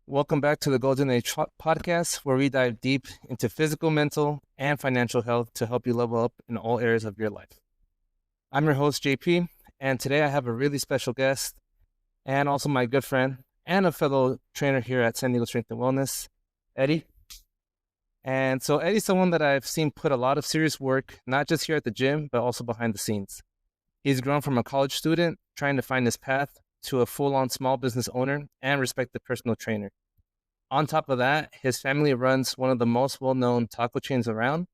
Welcome back to the Golden Age podcast, where we dive deep into physical, mental, and financial health to help you level up in all areas of your life. I'm your host, JP, and today I have a really special guest and also my good friend and a fellow trainer here at San Diego Strength and Wellness, Eddie. And so Eddie's someone that I've seen put a lot of serious work, not just here at the gym, but also behind the scenes. He's grown from a college student trying to find his path to a full-on small business owner and respected personal trainer. On top of that, his family runs one of the most well-known taco chains around,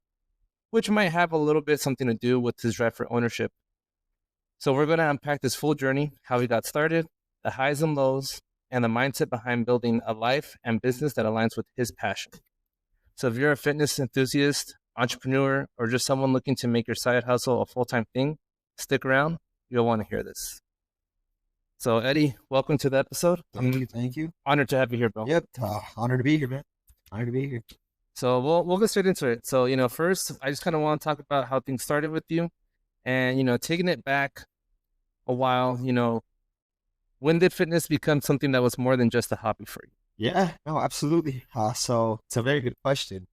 which might have a little bit something to do with his drive for ownership. So we're going to unpack this full journey, how he got started, the highs and lows, and the mindset behind building a life and business that aligns with his passion. So if you're a fitness enthusiast, entrepreneur, or just someone looking to make your side hustle a full-time thing, stick around. You'll want to hear this. So Eddie, welcome to the episode. Thank you. Honored to have you here, bro. Yep, honored to be here, man. Honored to be here. So we'll get straight into it. So, first, I just kind of want to talk about how things started with you and, taking it back a while, when did fitness become something that was more than just a hobby for you? Yeah, no, absolutely. So it's a very good question.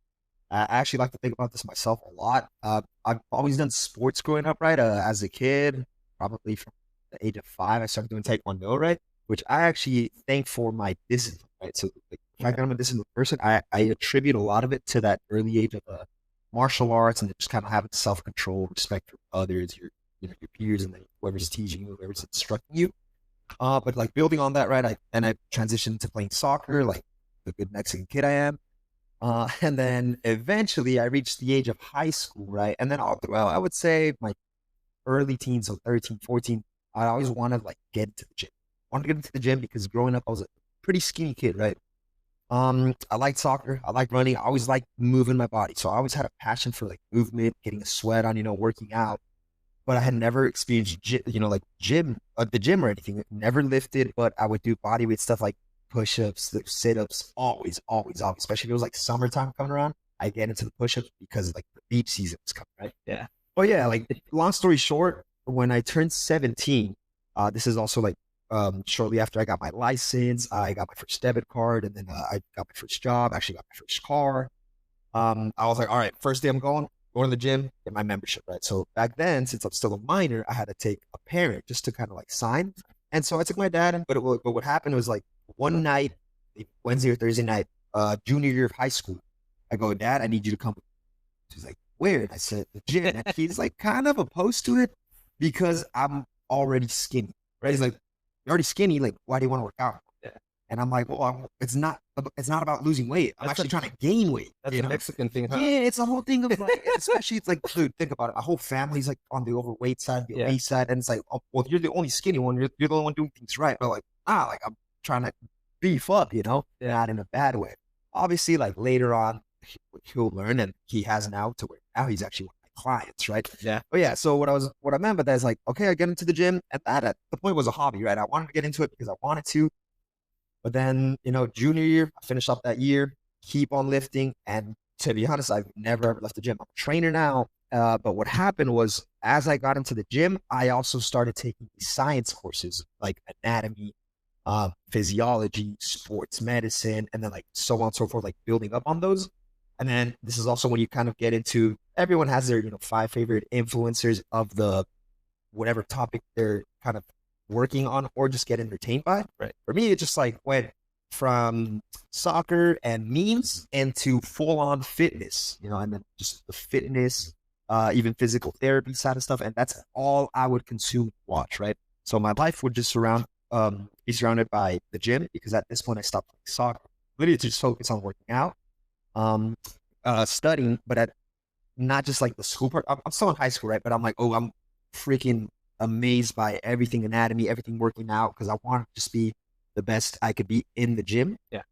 I actually like to think about this myself a lot. I've always done sports growing up, right? As a kid, probably from the age of 5, I started doing Taekwondo, right? Which I actually thank for my discipline, right? So the fact that I'm a disciplined person, I attribute a lot of it to that early age of martial arts and just kind of having self-control, respect for others, your peers, and then whoever's teaching you, whoever's instructing you. But like building on that, right? I transitioned to playing soccer, like the good Mexican kid I am. And then eventually I reached the age of high school, right? And then all throughout, I would say my early teens, so 13, 14, I always wanted to like get into the gym. I wanted to get into the gym because growing up, I was a pretty skinny kid, right? I liked soccer. I liked running. I always liked moving my body. So I always had a passion for like movement, getting a sweat on, working out. But I had never experienced, the gym or anything. Never lifted, but I would do body weight stuff like push-ups, sit-ups, always. Especially if it was like summertime coming around, I get into the push-ups because like the beach season was coming, right? Yeah. But yeah, like long story short, when I turned 17, this is also like shortly after I got my license, I got my first debit card, and then I got my first job, actually got my first car. I was like, all right, first day I'm going to the gym, get my membership, right? So back then, since I'm still a minor, I had to take a parent just to kind of like sign. And so I took my dad, but what happened was like one night, Wednesday or Thursday night, junior year of high school, I go, Dad, I need you to come. He's like, where? And I said, the gym. And he's like kind of opposed to it because I'm already skinny, right? He's like, you're already skinny. Like, why do you want to work out? Yeah. And I'm like, well, it's not about losing weight. I'm actually trying to gain weight. That's a Mexican thing, huh? Yeah, it's a whole thing of like, especially it's like, dude, think about it. My whole family's like on the overweight side, the obese side, and it's like, oh, well, you're the only skinny one. You're the only one doing things right. But like, like I'm trying to beef up, not in a bad way. Obviously, like later on, he'll learn, and he has now to where now he's actually one of my clients, right? Yeah. But yeah, so what I meant by that is like, okay, I get into the gym, and that at the point was a hobby, right? I wanted to get into it because I wanted to. But then, junior year, I finished up that year, keep on lifting. And to be honest, I've never ever left the gym. I'm a trainer now. But what happened was as I got into the gym, I also started taking science courses like anatomy, physiology, sports medicine, and then like so on and so forth, like building up on those. And then this is also when you kind of get into, everyone has their, 5 favorite influencers of the whatever topic they're kind of working on or just get entertained by. Right. For me, it just like went from soccer and memes into full-on fitness, and then just the fitness, even physical therapy side of stuff. And that's all I would consume and watch, right? So my life would just be surrounded by the gym because at this point I stopped playing soccer, literally to just focus on working out, studying, but not just like the school part. I'm still in high school, right? But I'm like, I'm freaking amazed by everything anatomy, everything working out, because I want to just be the best I could be in the gym. Yeah.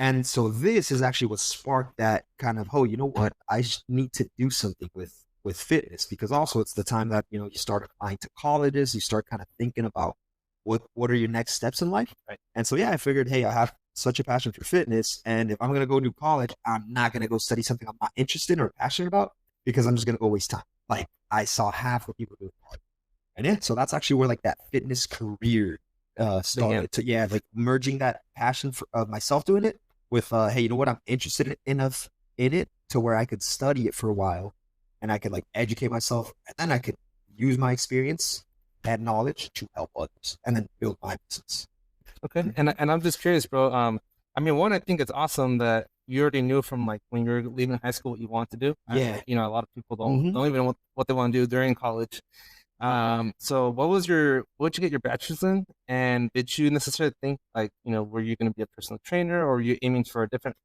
And so this is actually what sparked that kind of, you know what? I need to do something with fitness, because also it's the time that, you start applying to colleges, you start kind of thinking about what are your next steps in life. Right. And so, yeah, I figured, hey, I have such a passion for fitness. And if I'm going to go to college, I'm not going to go study something I'm not interested in or passionate about, because I'm just going to go waste time. Like I saw half what people do. And yeah, so that's actually where like that fitness career Began. started to, yeah, like merging that passion for myself doing it with, hey, you know what, I'm interested in enough in it to where I could study it for a while and I could like educate myself and then I could use my experience, that knowledge to help others and then build my business. Okay. And I'm just curious, bro. I mean, one, I think it's awesome that you already knew from like when you're leaving high school what you want to do. Yeah. You know, a lot of people Hmm. don't even know what they want to do during college. So what did you get your bachelor's in? And did you necessarily think like, you know, were you going to be a personal trainer or were you aiming for a different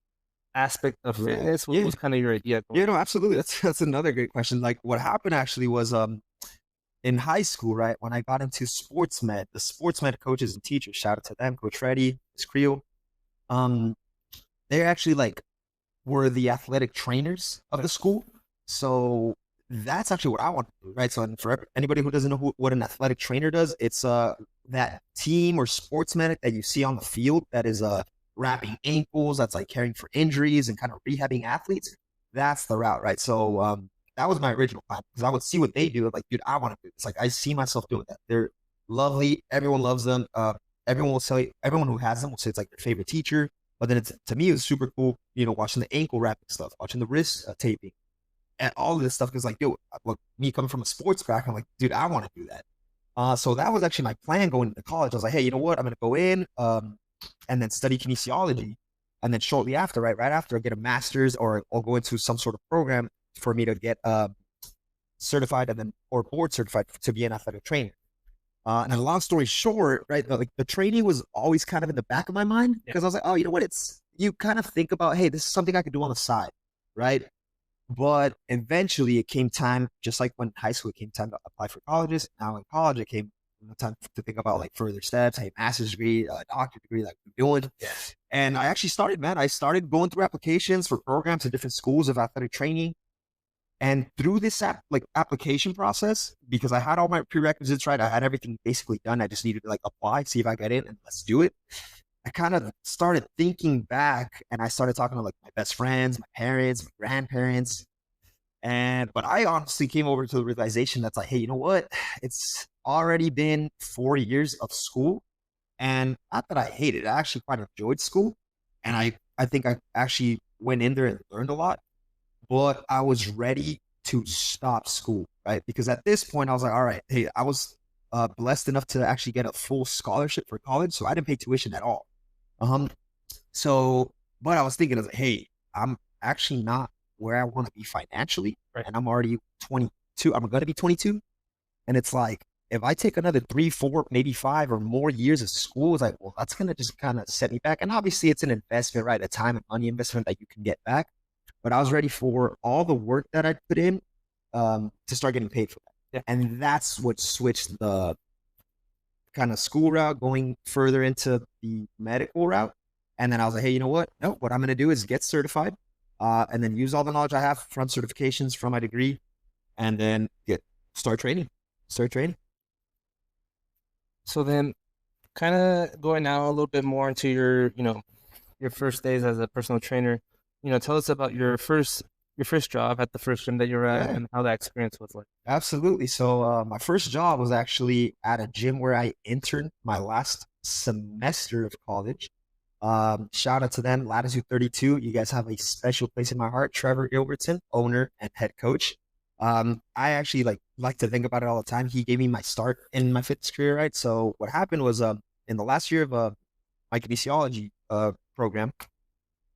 aspect of Right. fitness? What Yeah. was kind of your idea going? Yeah, no, absolutely. That's another great question. Like what happened actually was in high school, right, when I got into sports med, the sports med coaches and teachers, shout out to them, Coach Reddy, Miss Creel, um, they're actually like were the athletic trainers of the school. So that's actually what I want to do, right? So, and for anybody who doesn't know what an athletic trainer does, it's that team or sports medic that you see on the field that is wrapping ankles, that's like caring for injuries and kind of rehabbing athletes. That's the route, right? So that was my original plan because I would see what they do. I'm like, dude, I want to do this. Like, I see myself doing that. They're lovely. Everyone loves them. Everyone will say, everyone who has them will say it's like their favorite teacher. But then it's, to me, it was super cool, you know, watching the ankle wrapping stuff, watching the wrist taping, and all of this stuff. Because like, yo, look, me coming from a sports background, I'm like, dude, I want to do that. So that was actually my plan going into college. I was like, hey, you know what? I'm going to go in and then study kinesiology. And then shortly after, right after, I get a master's or I'll go into some sort of program for me to get certified and then or board certified to be an athletic trainer. And a long story short, right, like the training was always kind of in the back of my mind because I was like, oh, you know what? It's, you kind of think about, hey, this is something I could do on the side, right? But eventually it came time, just like when high school, it came time to apply for colleges. Now in college, it came time to think about like further steps, hey, master's degree, doctorate degree, like I'm doing. Yeah. And I actually started, man, I started going through applications for programs at different schools of athletic training. And through this application process, because I had all my prerequisites right, I had everything basically done. I just needed to like apply, see if I get in, and let's do it. I kind of started thinking back, and I started talking to like my best friends, my parents, my grandparents, and but I honestly came over to the realization that's like, hey, you know what? It's already been 4 years of school, and not that I hated it, I actually quite enjoyed school, and I think I actually went in there and learned a lot, but I was ready to stop school, right? Because at this point, I was like, all right, hey, I was blessed enough to actually get a full scholarship for college, so I didn't pay tuition at all. Um, so, but I was thinking, I was like, hey, I'm actually not where I want to be financially, Right. and I'm already 22. I'm going to be 22, and it's like, if I take another 3, 4, maybe 5 or more years of school, it's like, well, that's going to just kind of set me back. And obviously, it's an investment, right? A time and money investment that you can get back. But I was ready for all the work that I put in to start getting paid for that. Yeah. And that's what switched the kind of school route, going further into the medical route. And then I was like, hey, you know what? No, what I'm going to do is get certified and then use all the knowledge I have from certifications from my degree and then start training. So then kind of going now a little bit more into your, you know, your first days as a personal trainer, you know, tell us about your first job at the first gym that you were at Yeah. and how that experience was like. Absolutely. So my first job was actually at a gym where I interned my last semester of college. Shout out to them, Latitude 32. You guys have a special place in my heart. Trevor Gilbertson, owner and head coach. I actually like to think about it all the time. He gave me my start in my fitness career, right? So what happened was in the last year of my kinesiology program,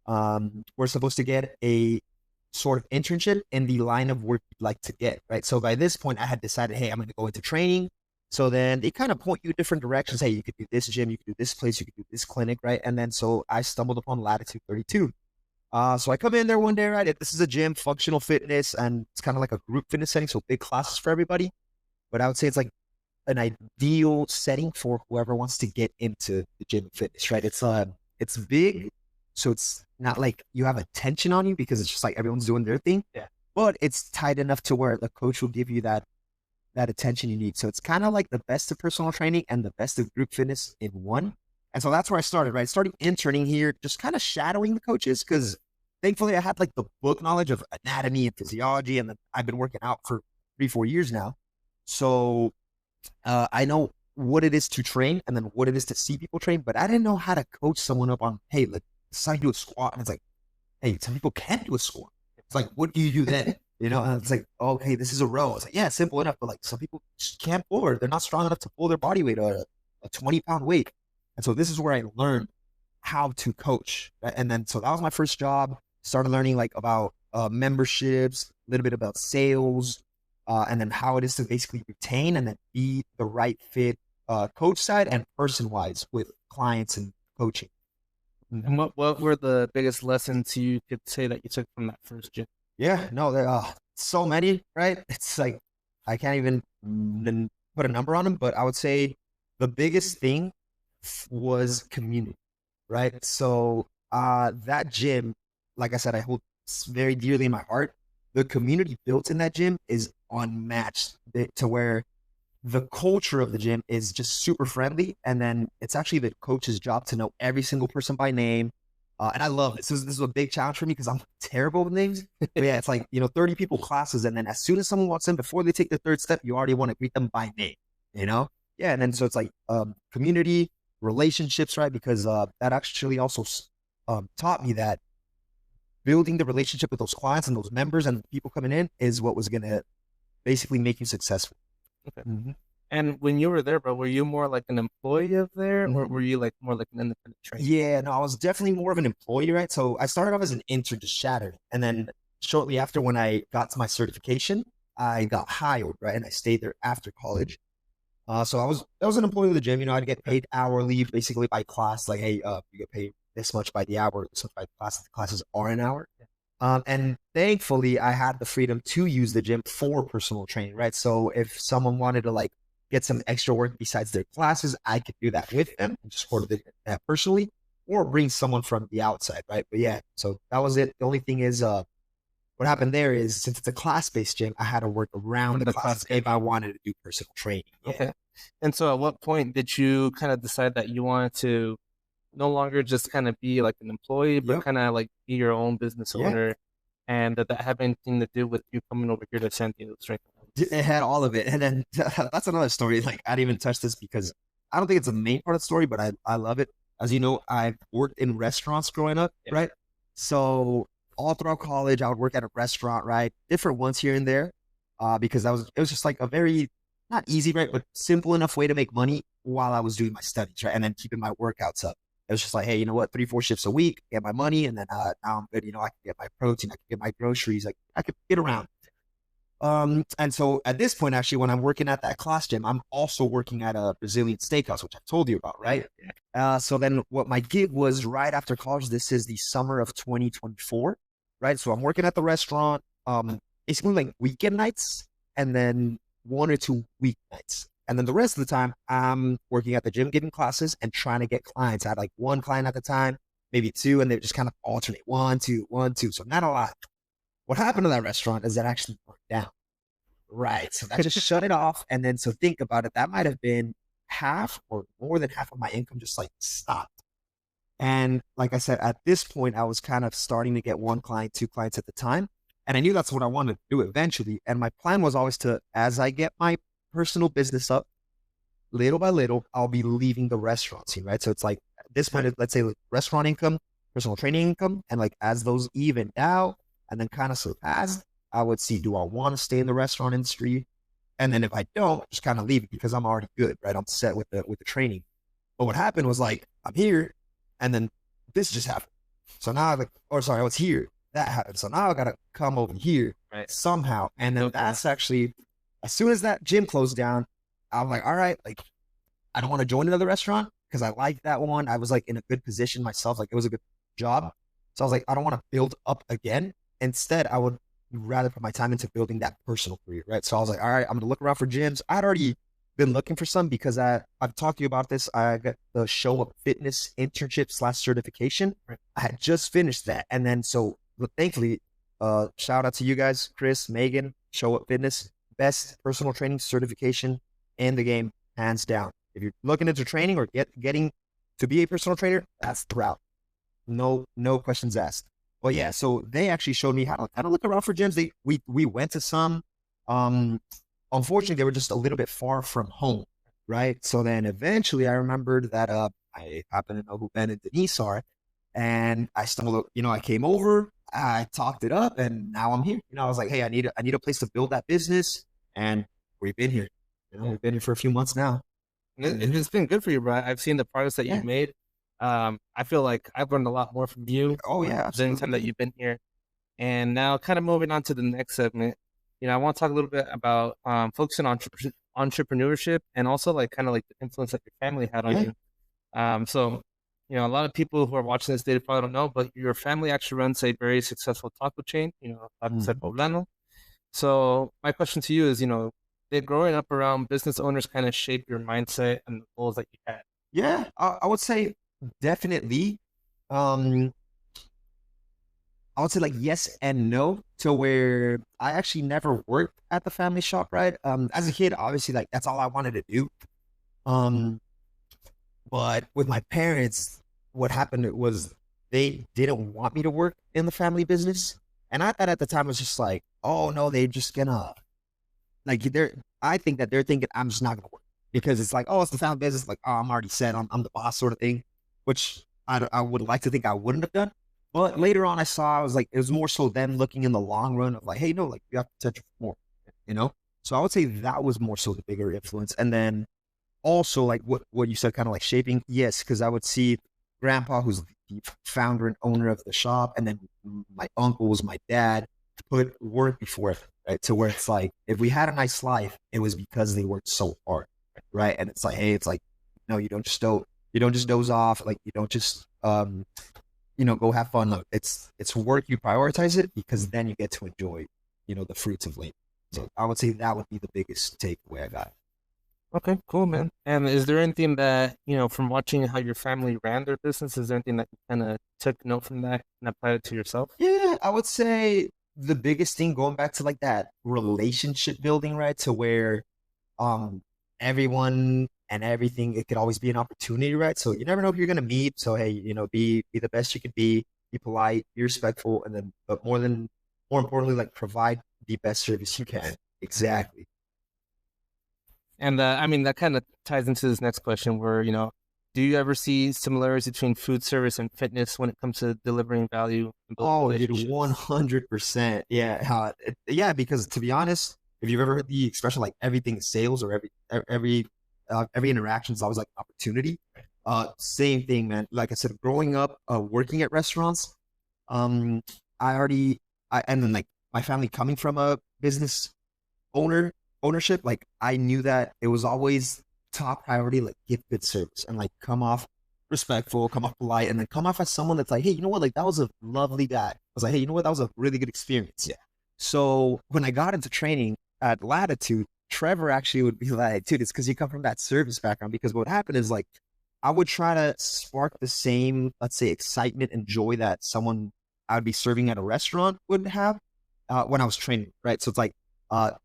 we're supposed to get a sort of internship in the line of work you'd like to get, right? So by this point, I had decided, hey, I'm going to go into training. So then they kind of point you different directions. Hey, you could do this gym, you could do this place, you could do this clinic, right? And then so I stumbled upon Latitude 32. So I come in there one day, right? This is a gym, functional fitness, and it's kind of like a group fitness setting, so big classes for everybody. But I would say it's like an ideal setting for whoever wants to get into the gym and fitness, right? It's big, so it's not like you have attention on you because it's just like everyone's doing their thing. Yeah. But it's tight enough to where the coach will give you that attention you need. So it's kind of like the best of personal training and the best of group fitness in one. And so that's where I started, right? Starting interning here, just kind of shadowing the coaches because thankfully I had like the book knowledge of anatomy and physiology, and then I've been working out for 3, 4 years now. So I know what it is to train and then what it is to see people train. But I didn't know how to coach someone up on, hey, like, this is how you do a squat. And it's like, hey, some people can't do a squat. It's like, what do you do then? And it's like, oh, hey, this is a row. It's like, yeah, simple enough. But like some people just can't pull or they're not strong enough to pull their body weight or a 20-pound weight. And so this is where I learned how to coach. And then, so that was my first job. Started learning like about memberships, a little bit about sales, and then how it is to basically retain and then be the right fit coach side and person wise with clients and coaching. And what were the biggest lessons you could say that you took from that first gym? Yeah, no, there are so many, right? It's like I can't even put a number on them, but I would say the biggest thing was community, right? So that gym, like I said, I hold very dearly in my heart. The community built in that gym is unmatched to where the culture of the gym is just super friendly. And then it's actually the coach's job to know every single person by name. And I love it. So this is a big challenge for me because I'm terrible with names. But yeah, it's like, 30 people classes. And then as soon as someone walks in, before they take the third step, you already want to greet them by name, Yeah. And then so it's like community, relationships, right? Because that actually also taught me that building the relationship with those clients and those members and people coming in is what was going to basically make you successful. Okay. Mm-hmm. And when you were there, bro, were you more like an employee of there or were you like more like an independent trainer? Yeah, no, I was definitely more of an employee, right? So I started off as an intern to Shattered. And then shortly after, when I got to my certification, I got hired, right? And I stayed there after college. So I was an employee of the gym. I'd get paid hourly, basically by class. Like, hey, you get paid this much by the hour, this much by the class. The classes are an hour. And thankfully, I had the freedom to use the gym for personal training, right? So if someone wanted to like get some extra work besides their classes, I could do that with them and just order that personally, or bring someone from the outside, right? But yeah, so that was it. The only thing is, what happened there is since it's a class-based gym, I had to work around the class if I wanted to do personal training. Yeah. Okay. And so at what point did you kind of decide that you wanted to no longer just kind of be like an employee, but kind of like be your own business owner? And did that have anything to do with you coming over here to San Diego Strength? It had all of it. And then that's another story. Like, I didn't even touch this because I don't think it's the main part of the story, but I love it. As you know, I've worked in restaurants growing up, right? So all throughout college, I would work at a restaurant, right? Different ones here and there, because it was just like a very, not easy, right? But simple enough way to make money while I was doing my studies, right? And then keeping my workouts up. It was just like, hey, you know what? 3-4 shifts a week, get my money. And then now I'm good. I can get my protein. I can get my groceries. I could get around. And so at this point, actually, when I'm working at that class gym, I'm also working at a Brazilian steakhouse, which I told you about, right? So then what my gig was right after college, this is the summer of 2024, right? So I'm working at the restaurant, basically like weekend nights and then 1 or 2 weeknights. And then the rest of the time, I'm working at the gym, giving classes and trying to get clients. I had like 1 client at the time, maybe 2, and they just kind of alternate 1, 2, 1, 2. So not a lot. What happened to that restaurant is that actually burnt down. Right. So that just shut it off. And then, so think about it. That might have been half or more than half of my income just like stopped. And like I said, at this point, I was kind of starting to get 1 client, 2 clients at the time. And I knew that's what I wanted to do eventually. And my plan was always to, as I get my personal business up, little by little, I'll be leaving the restaurant scene, right? So it's like at this point, let's say restaurant income, personal training income, and like as those even out and then kind of surpassed, I would see, do I want to stay in the restaurant industry? And then if I don't, just kind of leave it because I'm already good, right? I'm set with the training. But what happened was like, I'm here and then this just happened. So now I was here, that happened. So now I got to come over here somehow. And then that's actually, as soon as that gym closed down, I'm like, all right, like, I don't want to join another restaurant because I like that one. I was like in a good position myself. Like, it was a good job. So I was like, I don't want to build up again. Instead, I would rather put my time into building that personal career, right? So I was like, all right, I'm going to look around for gyms. I'd already been looking for some because I've talked to you about this. I got the Show Up Fitness internship / certification. I had just finished that. And then, so thankfully, shout out to you guys, Chris, Megan, Show Up Fitness, best personal training certification in the game, hands down. If you're looking into training or getting to be a personal trainer, that's the route. No questions asked. Well, yeah, so they actually showed me how to look around for gyms. We went to some. Unfortunately, they were just a little bit far from home. right? So then eventually I remembered that I happen to know who Ben and Denise are. And I stumbled, I came over, I talked it up, and now I'm here. I was like, hey, I need a place to build that business. And we've been here. Yeah. We've been here for a few months now. It's been good for you, bro. I've seen the progress that Yeah. you've made. I feel like I've learned a lot more from you Oh yeah, during the time that absolutely. you've been here. And now, kind of moving on to the next segment, I want to talk a little bit about focusing on entrepreneurship and also like kind of like the influence that your family had on Yeah. you. So, a lot of people who are watching this, they probably don't know, but your family actually runs a very successful taco chain, Tacos El Mhm. Poblano. So my question to you is, did growing up around business owners kind of shape your mindset and the goals that you had? Yeah, I would say definitely. Um, I would say like yes and no to where I actually never worked at the family shop, right? As a kid, obviously like that's all I wanted to do. Um, but with my parents, what happened was they didn't want me to work in the family business. And I thought at the time it was just like, oh no, they're just gonna like they're I think that they're thinking I'm just not gonna work because it's like, oh, it's the family business, like, oh, I'm already set, I'm the boss sort of thing, which I would like to think I wouldn't have done. But later on, I was like, it was more so them looking in the long run of like, hey, no, like you have potential for more, you know? So I would say that was more so the bigger influence. And then also like what you said, kind of like shaping, yes, because I would see grandpa, who's the founder and owner of the shop, and then my uncles, my dad, put work before it, right? To where it's like, if we had a nice life, it was because they worked so hard, right? And it's like, hey, it's like, no, you don't just doze off, like you don't just go have fun. Look, it's work. You prioritize it because then you get to enjoy, the fruits of labor. So I would say that would be the biggest takeaway I got. Okay, cool, man. And is there anything that, from watching how your family ran their business, is there anything that you kind of took note from that and applied it to yourself? Yeah, I would say the biggest thing going back to like that relationship building, right? To where um everyone and everything, it could always be an opportunity, right? So you never know who you're gonna meet. So hey, be the best you can be polite, be respectful, and then but more importantly, like provide the best service you can. Exactly. And I mean, that kind of ties into this next question where, do you ever see similarities between food service and fitness when it comes to delivering value and building Oh, dude, relationships? 100%. Yeah, yeah. Because to be honest, if you've ever heard the expression like everything is sales or every interaction is always like an opportunity. Same thing, man. Like I said, growing up, working at restaurants, um, I already, and then like my family coming from a business owner ownership, like I knew that it was always top priority, like give good service and like come off respectful, come off polite, and then come off as someone that's like, hey, you know what, like that was a lovely guy. I was like, hey, you know what, that was a really good experience. Yeah. So when I got into training at Latitude, Trevor actually would be like, dude, it's because you come from that service background. Because what happened is like I would try to spark the same, let's say, excitement and joy that someone I would be serving at a restaurant would have when I was training, right? So it's like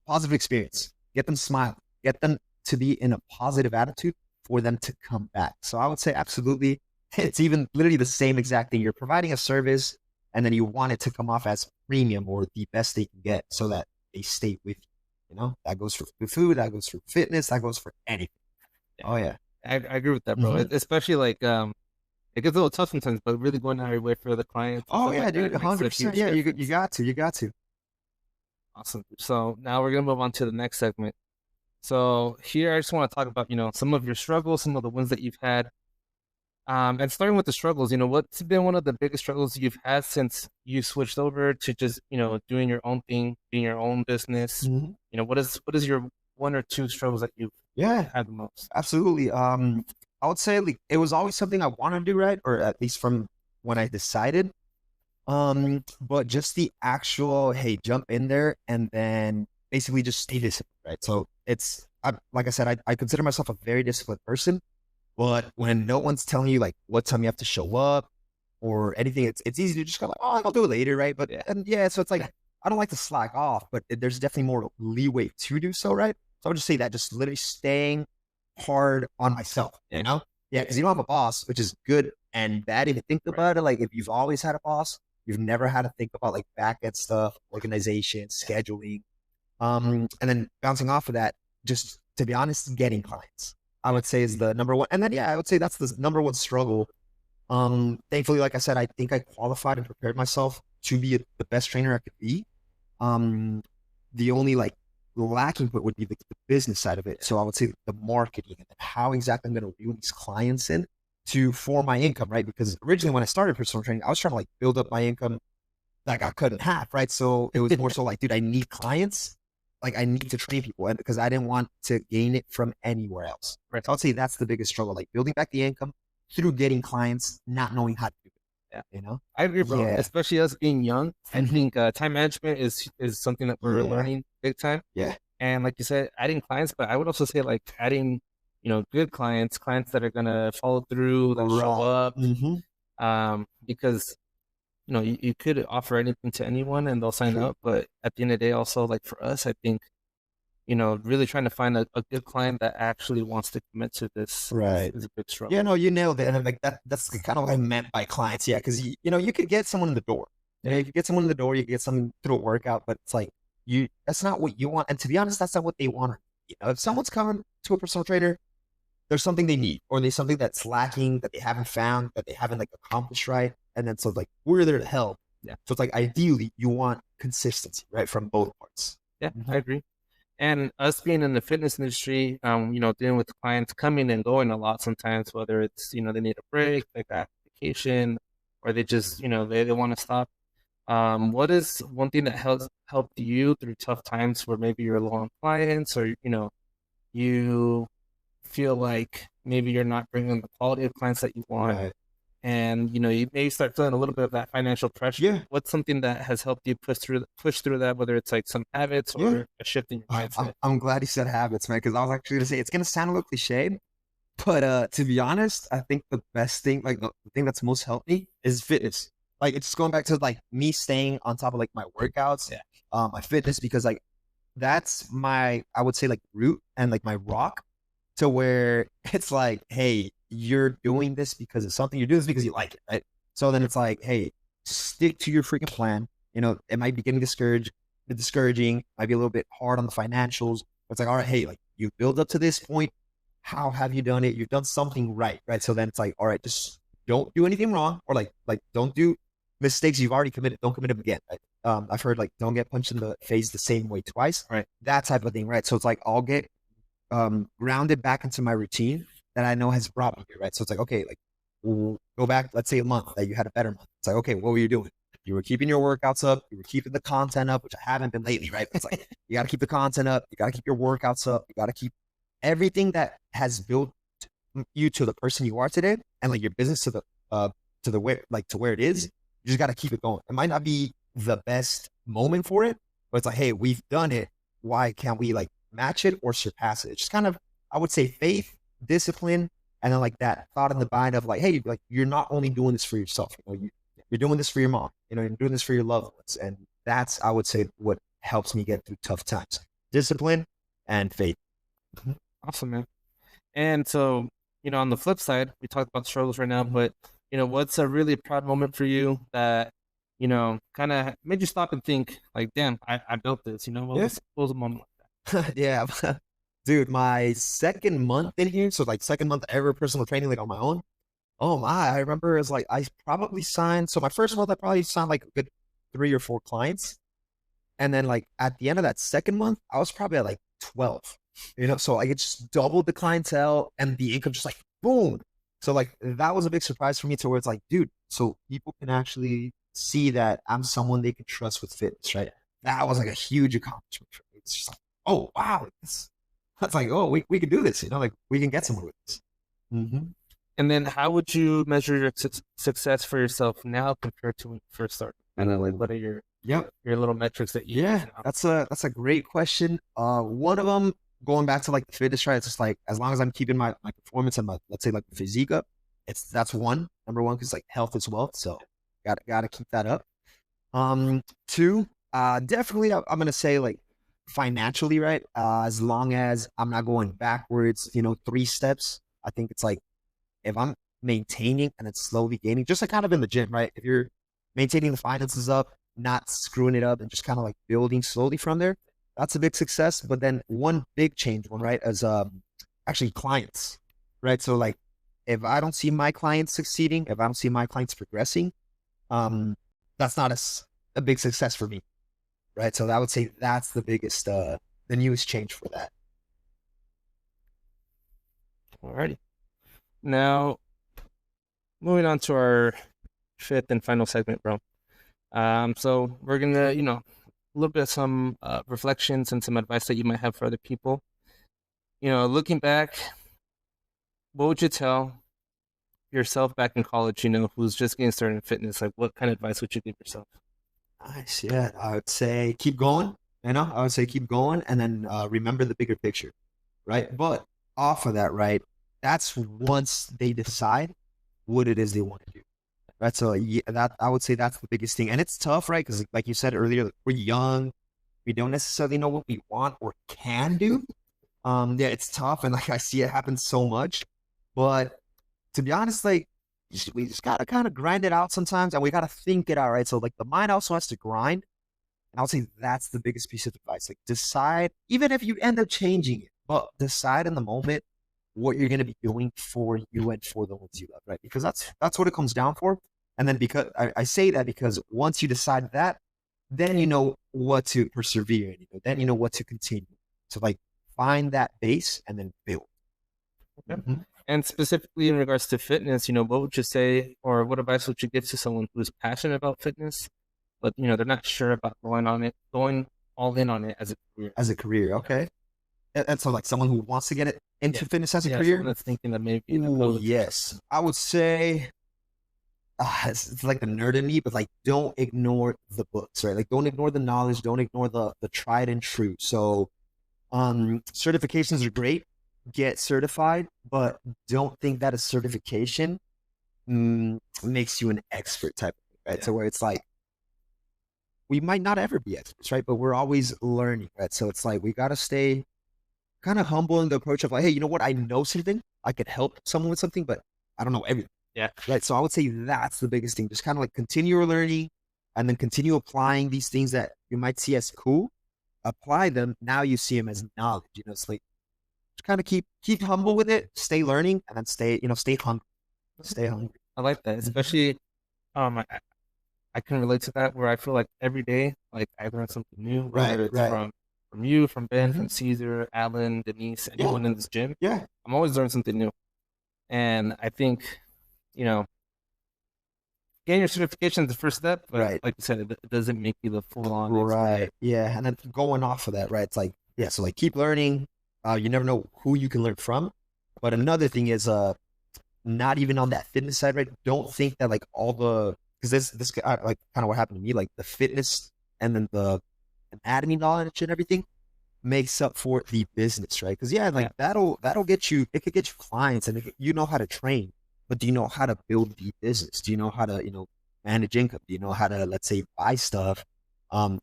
positive experience, get them smiling, get them to be in a positive attitude for them to come back. So I would say absolutely. It's even literally the same exact thing. You're providing a service and then you want it to come off as premium or the best they can get so that they stay with you. That goes for food, that goes for fitness, that goes for anything. Yeah, Oh yeah. I agree with that, bro. Mm-hmm. Especially like, it gets a little tough sometimes, but really going out of your way for the clients and Oh stuff yeah, like that, dude, it makes a 100%. huge Yeah, you difference. got to, you got to. Awesome. So now we're gonna move on to the next segment. So here I just want to talk about, some of your struggles, some of the wins that you've had. And starting with the struggles, what's been one of the biggest struggles you've had since you switched over to just, doing your own thing, being your own business? Mm-hmm. What is your one or two struggles that you've Yeah, had the most? absolutely. I would say like it was always something I wanted to do, right? Or at least from when I decided. But just the actual, hey, jump in there and then basically just stay disciplined, right? So like I said, I consider myself a very disciplined person, but when no one's telling you like what time you have to show up or anything, it's easy to just go like, oh, I'll do it later, right? But Yeah. and yeah, so it's like I don't like to slack off, but there's definitely more leeway to do so, right? So I would just say that just literally staying hard on myself, you know? Yeah, because you don't have a boss, which is good and bad if you think Right. about it. Like if you've always had a boss, you've never had to think about like back end stuff, organization, scheduling. And then bouncing off of that, just to be honest, getting clients. I would say is the number one. And then, yeah, I would say that's the number one struggle. Thankfully, like I said, I think I qualified and prepared myself to be the best trainer I could be. Um, the only like lacking point would be the business side of it. So I would say the marketing and how exactly I'm going to reel these clients in to for my income, right? Because originally when I started personal training, I was trying to like build up my income that got cut in half, right? So it was more so like, dude, I need clients. Like I need to train people and because I didn't want to gain it from anywhere else. Right. So I'd say that's the biggest struggle, like building back the income through getting clients, not knowing how to do it. Yeah. You know? I agree, bro. Yeah. Especially us being young. I think time management is something that we're learning big time. Yeah. And like you said, adding clients, but I would also say like adding, good clients that are gonna follow through, that show up. Because you could offer anything to anyone and they'll sign up, but at the end of the day, also like for us, I think, really trying to find a good client that actually wants to commit to this Right. is a big struggle. Yeah, no, you nailed it. And like that's kind of what I meant by clients. Yeah, because you could get someone in the door. If you get someone in the door, you get someone through a workout, but it's like that's not what you want. And to be honest, that's not what they want. If someone's coming to a personal trainer, there's something they need, or there's something that's lacking that they haven't found, that they haven't like accomplished right. And then so like we're there to help. Yeah. So it's like ideally you want consistency, right, from both parts. Yeah, I agree. And us being in the fitness industry, dealing with clients coming and going a lot sometimes, whether it's, they need a break, like vacation, or they just, they want to stop. What is one thing that helped you through tough times where maybe you're low on clients or, you feel like maybe you're not bringing the quality of clients that you want? Right. And you may start feeling a little bit of that financial pressure. Yeah. What's something that has helped you push through that, whether it's like some habits or a shift in your mindset? I'm glad you said habits, man, because I was actually gonna say it's gonna sound a little cliche, but to be honest, I think the best thing, like the thing that's most helped me is fitness. Like it's just going back to like me staying on top of like my workouts, my fitness, because like that's my, I would say like root and like my rock to where it's like, hey, you're doing this because it's something, you're doing this because you like it, right? So then it's like, hey, stick to your freaking plan. It might be getting discouraging, might be a little bit hard on the financials. But it's like, all right, hey, like you build up to this point. How have you done it? You've done something right, right? So then it's like, all right, just don't do anything wrong, or like don't do mistakes you've already committed. Don't commit them again. Right? I've heard like don't get punched in the face the same way twice, right? That type of thing, right? So it's like I'll get grounded back into my routine that I know has brought me here, right? So it's like, okay, like we'll go back, let's say a month that you had a better month. It's like, okay, what were you doing? You were keeping your workouts up, you were keeping the content up, which I haven't been lately, right? It's like, you got to keep the content up, you got to keep your workouts up, you got to keep everything that has built you to the person you are today, and like your business to the where it is. You just got to keep it going. It might not be the best moment for it, but it's like, hey, we've done it. Why can't we like match it or surpass it? It's just kind of, I would say, faith, discipline, and then like that thought in the mind of like, hey, like you're not only doing this for yourself. You're doing this for your mom. You're doing this for your loved ones, and that's, I would say, what helps me get through tough times: discipline and faith. Awesome, man. And so, on the flip side, we talked about struggles right now, but what's a really proud moment for you that kind of made you stop and think like, damn, I built this. What was a moment like that? Yeah, dude, my second month in here, so like second month ever personal training, like on my own. Oh my, I remember it's like I probably signed. So my first month, I probably signed like a good 3 or 4 clients, and then like at the end of that second month, I was probably at like 12. So like it just doubled the clientele and the income just like boom. So like that was a big surprise for me to where it's like, dude, so people can actually see that I'm someone they can trust with fitness, right? That was like a huge accomplishment for me. It's just like, oh wow, that's like, oh, we can do this, like we can get somewhere with this. And then how would you measure your success for yourself now compared to when you first started? And then like, what are your little metrics that you use now? That's a great question. One of them, going back to like the fitness, right? It's just like, as long as I'm keeping my performance and my, let's say like physique up, that's number one, because like health is wealth. So gotta keep that up. 2, definitely I'm going to say like financially, right? As long as I'm not going backwards, 3 steps, I think it's like, if I'm maintaining and it's slowly gaining, just like kind of in the gym, right? If you're maintaining the finances up, not screwing it up, and just kind of like building slowly from there, that's a big success. But then one big change, right, is actually clients, right? So like if I don't see my clients succeeding, if I don't see my clients progressing, um, that's not a big success for me, right? So I would say that's the biggest, the newest change for that. Alrighty. Now, moving on to our fifth and final segment, bro. So we're gonna, a little bit of some reflections and some advice that you might have for other people. Looking back, what would you tell yourself back in college, who's just getting started in fitness? Like, what kind of advice would you give yourself? Nice. Yeah. I would say keep going. I would say keep going and then remember the bigger picture, right? But off of that, right? That's once they decide what it is they want to do. Right. So yeah, that I would say that's the biggest thing. And it's tough, right? Because like you said earlier, we're young. We don't necessarily know what we want or can do. Yeah, it's tough. And like I see it happen so much. But to be honest, like we just gotta kind of grind it out sometimes and we gotta think it out, right? So like the mind also has to grind. And I'll say that's the biggest piece of advice. Like decide, even if you end up changing it, but decide in the moment what you're going to be doing for you and for the ones you love, right? Because that's what it comes down for. And then because I say that because once you decide that, then you know what to persevere in, then you know what to continue. So like find that base and then build. Okay. Mhm. And specifically in regards to fitness, what would you say or what advice would you give to someone who's passionate about fitness, but they're not sure about going all in on it as a career? As a career, okay. And so like someone who wants to get it into Yeah. fitness as a Yeah, career. someone that's thinking that maybe Ooh, yes, I would say it's like the nerd in me, but like don't ignore the books, right? Like don't ignore the knowledge, don't ignore the tried and true. So certifications are great, get certified, but don't think that a certification makes you an expert type of thing, right? Yeah. So where it's like we might not ever be experts, right? But we're always learning, right? So it's like we gotta stay kind of humble in the approach of like, hey, you know what? I know something, I could help someone with something, but I don't know everything. Yeah. Right. So I would say that's the biggest thing. Just kind of like continue learning and then continue applying these things that you might see as cool. Apply them. Now you see them as knowledge. It's like just kind of keep humble with it, stay learning, and then stay hungry. Stay hungry. I like that, especially I can relate to that where I feel like every day, like I learn something new, Right, whether it's right. from you, from Ben, Mhm. from Caesar, Alan, Denise, Yeah, anyone in this gym. yeah. I'm always learning something new. And I think, you know, getting your certification is the first step, but Right. like you said, it doesn't make you the full on Right. expert. Yeah. And then going off of that, right? It's like, yeah, so like keep learning. You never know who you can learn from. But another thing is not even on that fitness side, right? Don't think that like all the because this like kind of what happened to me, like the fitness and then the anatomy knowledge and everything makes up for the business, right? Because yeah, like Yeah. that'll get you. It could get you clients, and you know how to train, but do you know how to build the business? Do you know how to manage income? Do you know how to, let's say, buy stuff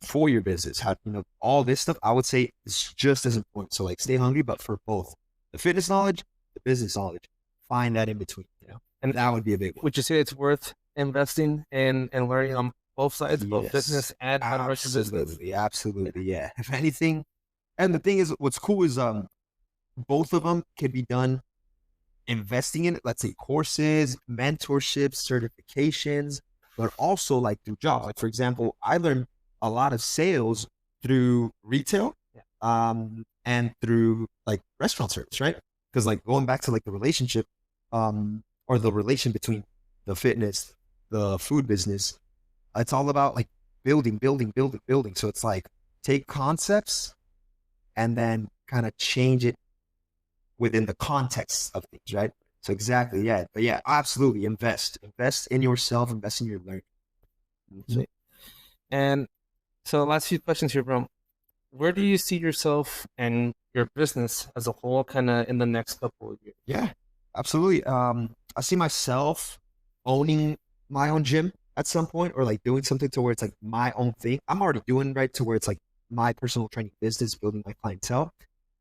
for your business? How all this stuff? I would say is just as important. So like stay hungry, but for both the fitness knowledge, the business knowledge, find that in between. And that would be a big one. would you say it's worth investing in and learning on both sides, both fitness and how to run your business? Absolutely, absolutely, yeah. If anything, and the thing is, what's cool is both of them can be done investing in, let's say, courses, mentorships, certifications, but also like through jobs. Like for example, I learned a lot of sales through retail, and through like restaurant service, right? Because like going back to like the relationship, or the relation between the fitness, the food business, it's all about like building, building, building, building. So it's like take concepts and then kind of change it within the context of things, right? So exactly, yeah. But yeah, absolutely invest in yourself, invest in your learning. Sweet. And so last few questions here, bro. Where do you see yourself and your business as a whole kind of in the next couple of years? Yeah, absolutely. I see myself owning my own gym at some point, or like doing something to where it's like my own thing. I'm already doing right to where it's like my personal training business, building my clientele.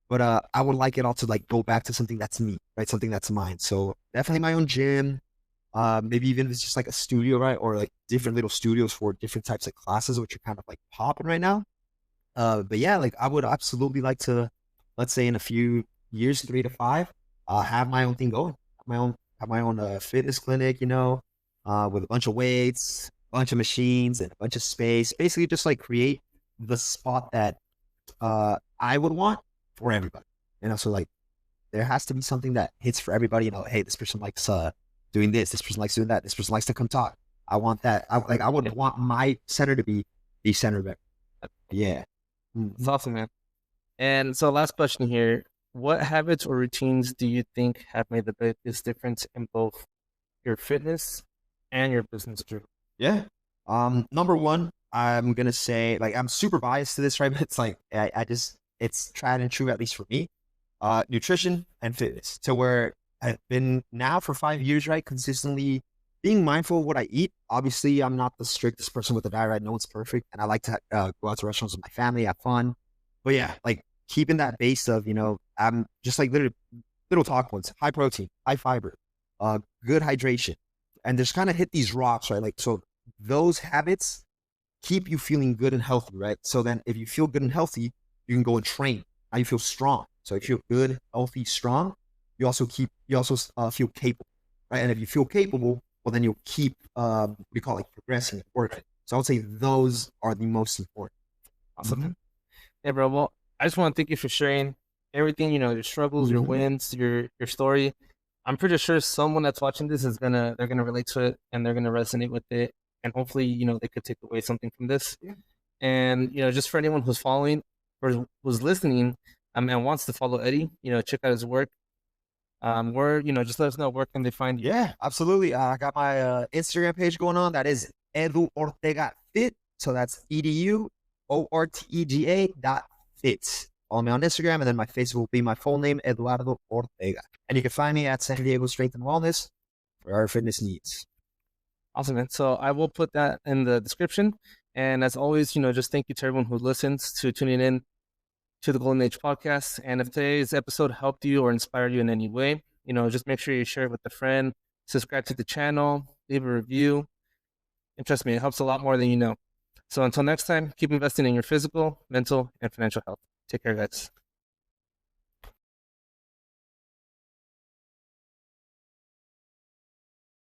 But I would like it all to like go back to something that's me, right? Something that's mine. So definitely my own gym. Maybe even if it's just like a studio, right? Or like different little studios for different types of classes, which are kind of like popping right now. But yeah, like I would absolutely like to, let's say in a few years 3 to 5, have my own thing going, have my own fitness clinic, with a bunch of weights, a bunch of machines, and a bunch of space. Basically, just like create the spot that I would want for everybody. So like there has to be something that hits for everybody. Hey, this person likes doing this person likes doing that, this person likes to come talk. I want that. I would want my center to be the center of it. Yeah. It's awesome, man. And so last question here, what habits or routines do you think have made the biggest difference in both your fitness and your business journey? Yeah. Number one, I'm gonna say, like, I'm super biased to this, right? But it's like it's tried and true, at least for me. Nutrition and fitness. To where I've been now for 5 years, right? Consistently being mindful of what I eat. Obviously, I'm not the strictest person with a diet, right? No one's perfect. And I like to go out to restaurants with my family, have fun. But yeah, like keeping that base of, I'm just like little talk points, high protein, high fiber, good hydration. And just kind of hit these rocks, right? Like, so those habits keep you feeling good and healthy, right? So then if you feel good and healthy, you can go and train. Now you feel strong. So if you feel good, healthy, strong, you also feel capable, right? And if you feel capable, well, then you'll keep, we call it progressing, working. So I would say those are the most important. Awesome. Mm-hmm. Yeah, bro. Well, I just want to thank you for sharing everything, your struggles, your wins, your story. I'm pretty sure someone that's watching this they're gonna relate to it and they're gonna resonate with it. And hopefully, they could take away something from this. Yeah. And, just for anyone who's following or who's listening, and wants to follow Eddie, check out his work. Just let us know, where can they find you? Yeah, absolutely. I got my Instagram page going on. That is Edu Ortega Fit. So that's EDUORTEGA.fit. Follow me on Instagram, and then my Facebook will be my full name, Eduardo Ortega. And you can find me at San Diego Strength and Wellness for our fitness needs. Awesome, man. So I will put that in the description. And as always, just thank you to everyone who listens to tuning in to the Golden Age podcast. And if today's episode helped you or inspired you in any way, just make sure you share it with a friend, subscribe to the channel, leave a review. And trust me, it helps a lot more than you know. So until next time, keep investing in your physical, mental, and financial health. Take care, guys.